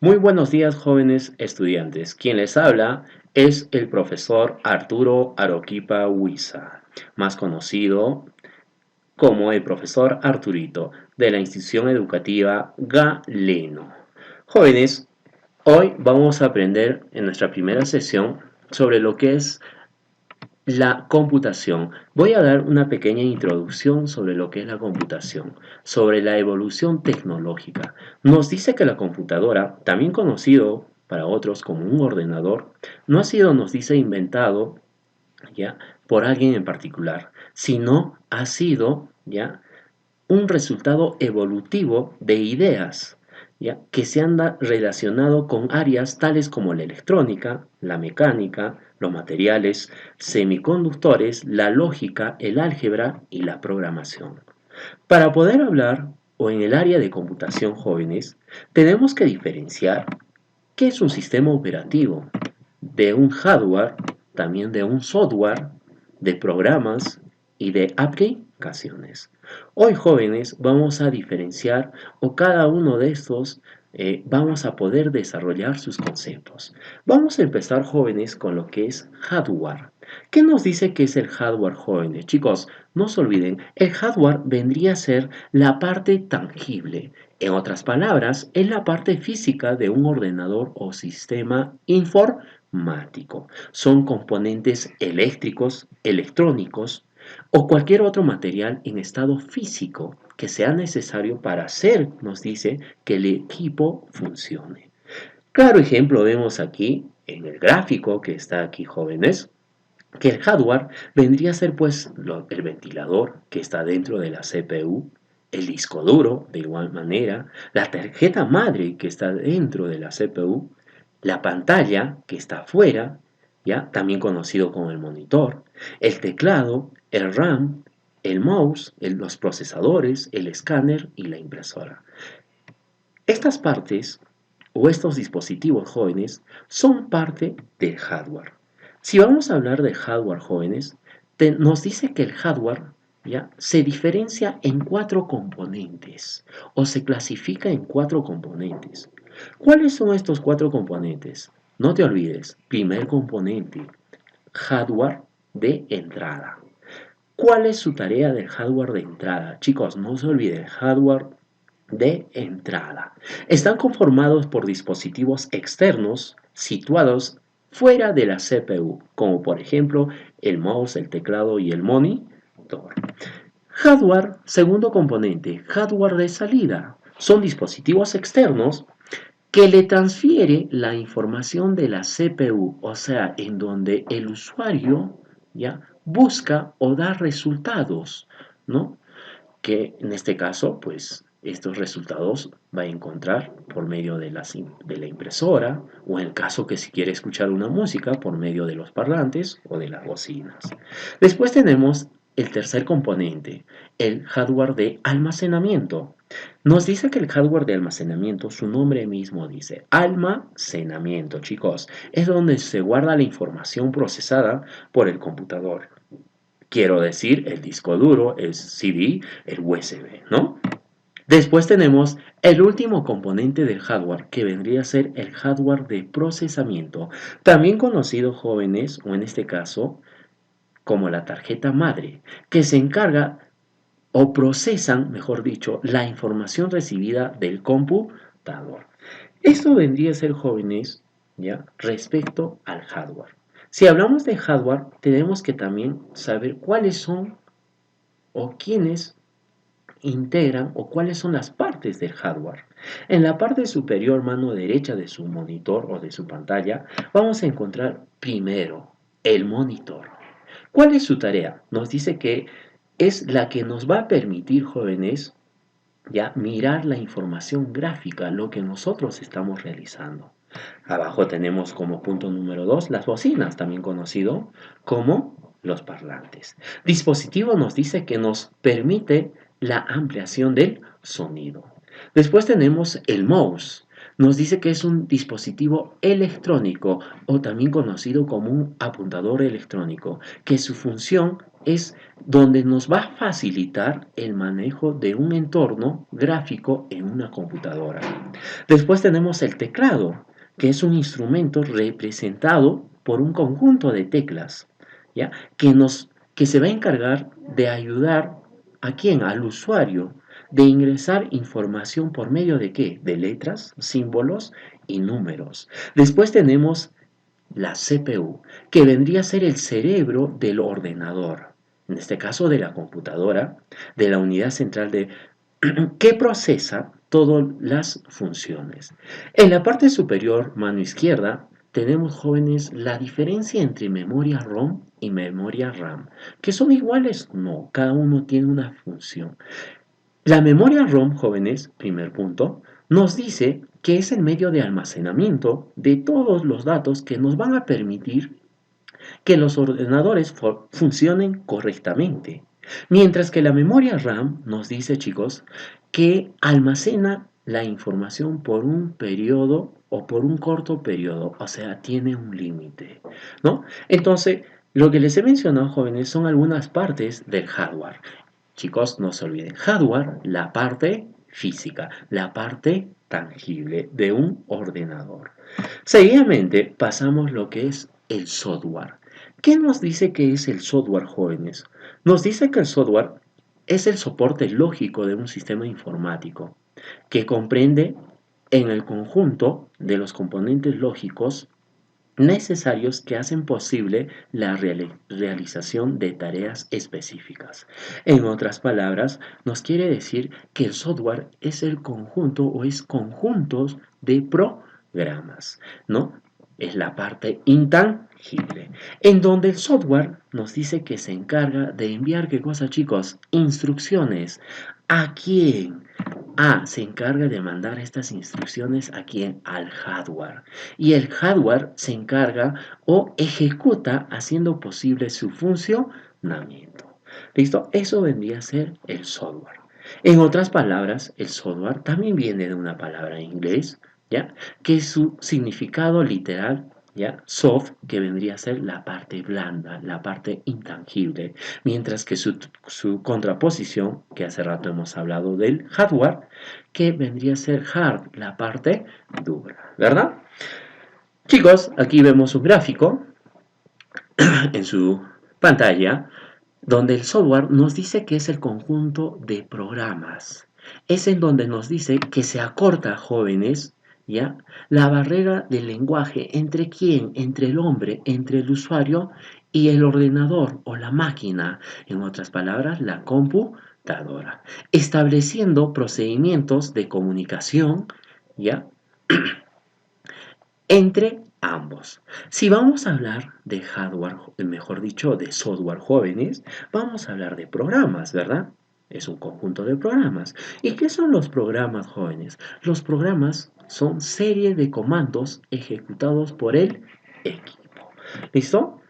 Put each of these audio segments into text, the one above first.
Muy buenos días, jóvenes estudiantes. Quien les habla es el profesor Arturo Aroquipa Huiza, más conocido como el profesor Arturito, de la institución educativa Galeno. Jóvenes, hoy vamos a aprender en nuestra primera sesión sobre lo que es la computación. Voy a dar una pequeña introducción sobre lo que es la computación, sobre la evolución tecnológica. Nos dice que la computadora, también conocido para otros como un ordenador, no ha sido, nos dice, inventado ya por alguien en particular, sino ha sido ya un resultado evolutivo de ideas, ¿ya? Que se han relacionado con áreas tales como la electrónica, la mecánica, los materiales, semiconductores, la lógica, el álgebra y la programación. Para poder hablar o en el área de computación, jóvenes, tenemos que diferenciar qué es un sistema operativo de un hardware, también de un software, de programas y de aplicaciones. Hoy, jóvenes, vamos a diferenciar o cada uno de estos vamos a poder desarrollar sus conceptos. Vamos a empezar, jóvenes, con lo que es hardware. ¿Qué nos dice que es el hardware, jóvenes? Chicos, no se olviden, el hardware vendría a ser la parte tangible. En otras palabras, es la parte física de un ordenador o sistema informático. Son componentes eléctricos, electrónicos o cualquier otro material en estado físico que sea necesario para hacer, nos dice, que el equipo funcione. Claro ejemplo vemos aquí en el gráfico que está aquí, jóvenes, que el hardware vendría a ser pues el ventilador que está dentro de la CPU, el disco duro de igual manera, la tarjeta madre que está dentro de la CPU, la pantalla que está afuera, ya también conocido como el monitor, el teclado, el RAM, el mouse, los procesadores, el escáner y la impresora. Estas partes o estos dispositivos, jóvenes son parte del hardware. Si vamos a hablar de hardware, jóvenes, nos dice que el hardware ya se diferencia en cuatro componentes o se clasifica en cuatro componentes. ¿Cuáles son estos cuatro componentes? No te olvides, primer componente, hardware de entrada. ¿Cuál es su tarea del hardware de entrada? Chicos, no se olviden, hardware de entrada. Están conformados por dispositivos externos situados fuera de la CPU, como por ejemplo el mouse, el teclado y el monitor. Hardware, segundo componente, hardware de salida. Son dispositivos externos que le transfiere la información de la CPU, o sea, en donde el usuario ya busca o da resultados, ¿no? Que en este caso, pues estos resultados va a encontrar por medio de la impresora o en el caso que si quiere escuchar una música por medio de los parlantes o de las bocinas. Después tenemos el tercer componente, el hardware de almacenamiento. Nos dice que el hardware de almacenamiento, su nombre mismo dice almacenamiento, chicos, es donde se guarda la información procesada por el computador. Quiero decir, el disco duro, el CD, el USB, ¿no? Después tenemos el último componente del hardware, que vendría a ser el hardware de procesamiento, también conocido, jóvenes, o en este caso, como la tarjeta madre, que se encarga o procesan, mejor dicho, la información recibida del computador. Esto vendría a ser, jóvenes, ¿ya? Respecto al hardware. Si hablamos de hardware, tenemos que también saber cuáles son o quiénes integran o cuáles son las partes del hardware. En la parte superior mano derecha de su monitor o de su pantalla vamos a encontrar primero el monitor. ¿Cuál es su tarea? Nos dice que es la que nos va a permitir, jóvenes, ya mirar la información gráfica, lo que nosotros estamos realizando. Abajo tenemos como punto número 2 las bocinas, también conocido como los parlantes. Dispositivo nos dice que nos permite la ampliación del sonido. Después tenemos el mouse. Nos dice que es un dispositivo electrónico o también conocido como un apuntador electrónico, que su función es donde nos va a facilitar el manejo de un entorno gráfico en una computadora. Después tenemos el teclado, que es un instrumento representado por un conjunto de teclas, ¿ya? Que se va a encargar de ayudar a quién, al usuario, de ingresar información por medio de qué, de letras, símbolos y números. Después tenemos la CPU, que vendría a ser el cerebro del ordenador, en este caso de la computadora, de la unidad central de que procesa todas las funciones. En la parte superior, mano izquierda, tenemos, jóvenes, la diferencia entre memoria ROM y memoria RAM. ¿Que son iguales? No, cada uno tiene una función. La memoria ROM, jóvenes, primer punto, nos dice que es el medio de almacenamiento de todos los datos que nos van a permitir que los ordenadores funcionen correctamente. Mientras que la memoria RAM nos dice, chicos, que almacena la información por un periodo o por un corto periodo, o sea, tiene un límite, ¿no? Entonces, lo que les he mencionado, jóvenes, son algunas partes del hardware. Chicos, no se olviden, hardware, la parte física, la parte tangible de un ordenador. Seguidamente pasamos lo que es el software. ¿Qué nos dice que es el software, jóvenes? Nos dice que el software es el soporte lógico de un sistema informático que comprende en el conjunto de los componentes lógicos necesarios que hacen posible la realización de tareas específicas. En otras palabras, nos quiere decir que el software es el conjunto o es conjuntos de programas, ¿no? Es la parte intangible, en donde el software nos dice que se encarga de enviar, ¿qué cosa, chicos? Instrucciones. ¿A quién? Se encarga de mandar estas instrucciones a quién? Al hardware. Y el hardware se encarga o ejecuta haciendo posible su funcionamiento. ¿Listo? Eso vendría a ser el software. En otras palabras, el software también viene de una palabra en inglés, ¿ya? Que su significado literal, ¿ya? Soft, que vendría a ser la parte blanda, la parte intangible, mientras que su contraposición, que hace rato hemos hablado del hardware, que vendría a ser hard, la parte dura, ¿verdad? Chicos, aquí vemos un gráfico en su pantalla donde el software nos dice que es el conjunto de programas. Es en donde nos dice que se acorta, jóvenes, ¿ya? La barrera del lenguaje entre quién, entre el hombre, entre el usuario y el ordenador o la máquina, en otras palabras, la computadora, estableciendo procedimientos de comunicación, ¿ya? Entre ambos. Si vamos a hablar de hardware, mejor dicho, de software, jóvenes, vamos a hablar de programas, ¿verdad? Es un conjunto de programas. ¿Y qué son los programas, jóvenes? Los programas son serie de comandos ejecutados por el equipo. ¿Listo?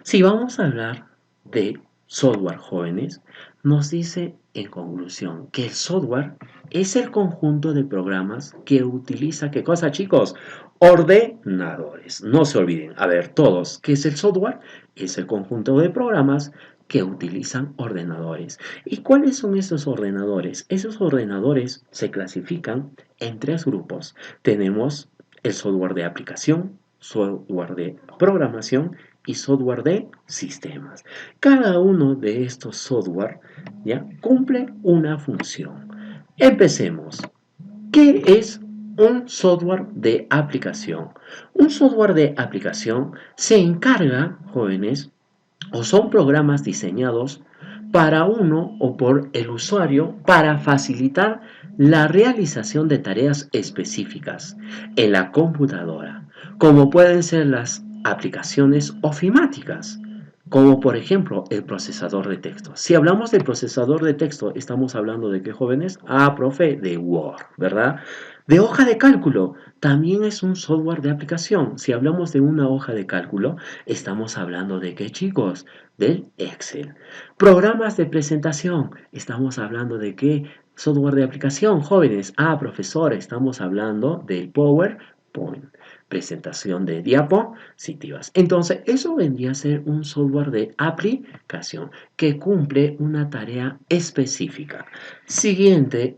Si vamos a hablar de software, jóvenes, nos dice en conclusión que el software es el conjunto de programas que utiliza, ¿qué cosa, chicos? Ordenadores. No se olviden. A ver, todos, ¿qué es el software? Es el conjunto de programas que utilizan ordenadores. ¿Y cuáles son esos ordenadores? Esos ordenadores se clasifican en tres grupos. Tenemos el software de aplicación, software de programación y software de sistemas. Cada uno de estos software, ¿ya? Cumple una función. Empecemos. ¿Qué es un software de aplicación? Un software de aplicación se encarga, jóvenes, o son programas diseñados para uno o por el usuario para facilitar la realización de tareas específicas en la computadora, como pueden ser las aplicaciones ofimáticas, como por ejemplo el procesador de texto. Si hablamos del procesador de texto, estamos hablando de qué, jóvenes? Profe, de Word, ¿verdad? De hoja de cálculo, también es un software de aplicación. Si hablamos de una hoja de cálculo, estamos hablando de qué, chicos? Del Excel. Programas de presentación, estamos hablando de qué? Software de aplicación, jóvenes. Ah, profesor, estamos hablando del PowerPoint. Presentación de diapositivas. Entonces, eso vendría a ser un software de aplicación que cumple una tarea específica. Siguiente,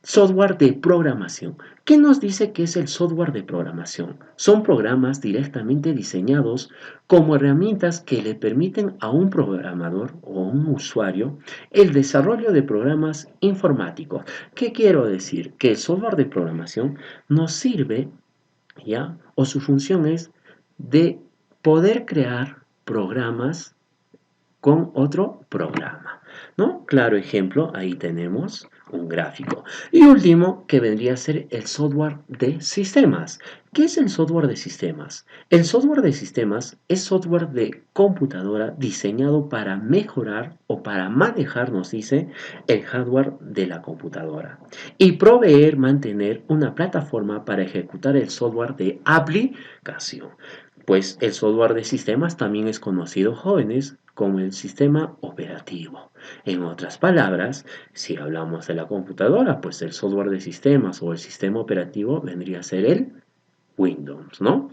software de programación. ¿Qué nos dice que es el software de programación? Son programas directamente diseñados como herramientas que le permiten a un programador o un usuario el desarrollo de programas informáticos. ¿Qué quiero decir? Que el software de programación nos sirve, ¿ya? O su función es de poder crear programas con otro programa, ¿no? Claro ejemplo, ahí tenemos un gráfico. Y último, que vendría a ser el software de sistemas. ¿Qué es el software de sistemas? El software de sistemas es software de computadora diseñado para mejorar o para manejar, nos dice, el hardware de la computadora y proveer, mantener una plataforma para ejecutar el software de aplicación. Pues el software de sistemas también es conocido, jóvenes, como el sistema operativo. En otras palabras, si hablamos de la computadora, pues el software de sistemas o el sistema operativo vendría a ser el Windows, ¿no?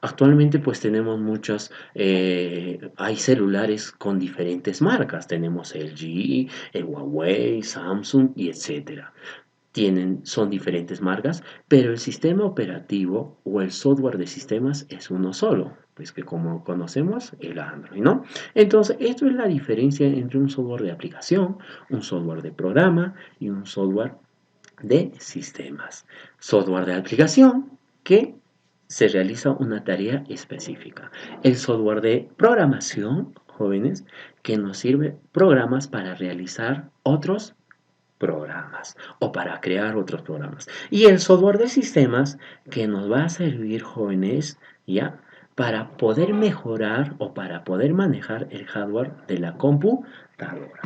Actualmente pues tenemos hay celulares con diferentes marcas, tenemos el LG, el Huawei, Samsung y etcétera. Son diferentes marcas, pero el sistema operativo o el software de sistemas es uno solo, pues que como conocemos el Android, ¿no? Entonces, esto es la diferencia entre un software de aplicación, un software de programa y un software de sistemas. Software de aplicación que se realiza una tarea específica. El software de programación, jóvenes, que nos sirve programas para realizar otros programas o para crear otros programas. Y el software de sistemas que nos va a servir, jóvenes, ya para poder mejorar o para poder manejar el hardware de la computadora.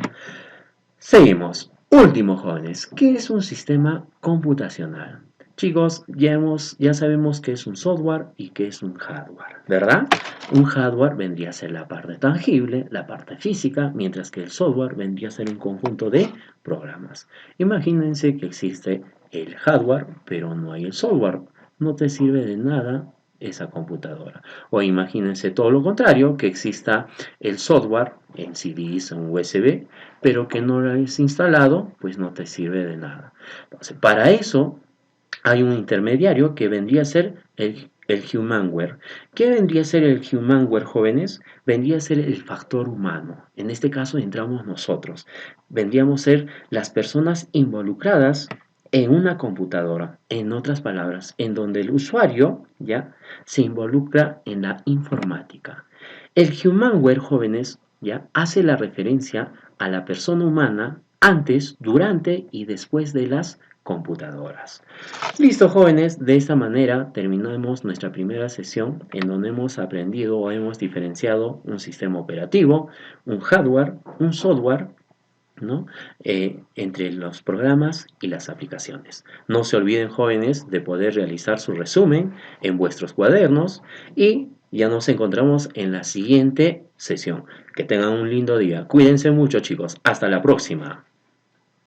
Seguimos. Último, jóvenes, ¿qué es un sistema computacional? Chicos, ya sabemos qué es un software y qué es un hardware, ¿verdad? Un hardware vendría a ser la parte tangible, la parte física, mientras que el software vendría a ser un conjunto de programas. Imagínense que existe el hardware, pero no hay el software. No te sirve de nada esa computadora. O imagínense todo lo contrario, que exista el software en CDs o en USB, pero que no lo hayas instalado, pues no te sirve de nada. Entonces, para eso hay un intermediario que vendría a ser el humanware. ¿Qué vendría a ser el humanware, jóvenes? Vendría a ser el factor humano. En este caso entramos nosotros. Vendríamos a ser las personas involucradas en una computadora, en otras palabras, en donde el usuario ya se involucra en la informática. El humanware, jóvenes, ya hace la referencia a la persona humana antes, durante y después de las computadoras. Listo, jóvenes, de esta manera terminamos nuestra primera sesión en donde hemos aprendido o hemos diferenciado un sistema operativo, un hardware, un software, ¿no? Entre los programas y las aplicaciones. No se olviden, jóvenes, de poder realizar su resumen en vuestros cuadernos y ya nos encontramos en la siguiente sesión. Que tengan un lindo día. Cuídense mucho, chicos. Hasta la próxima.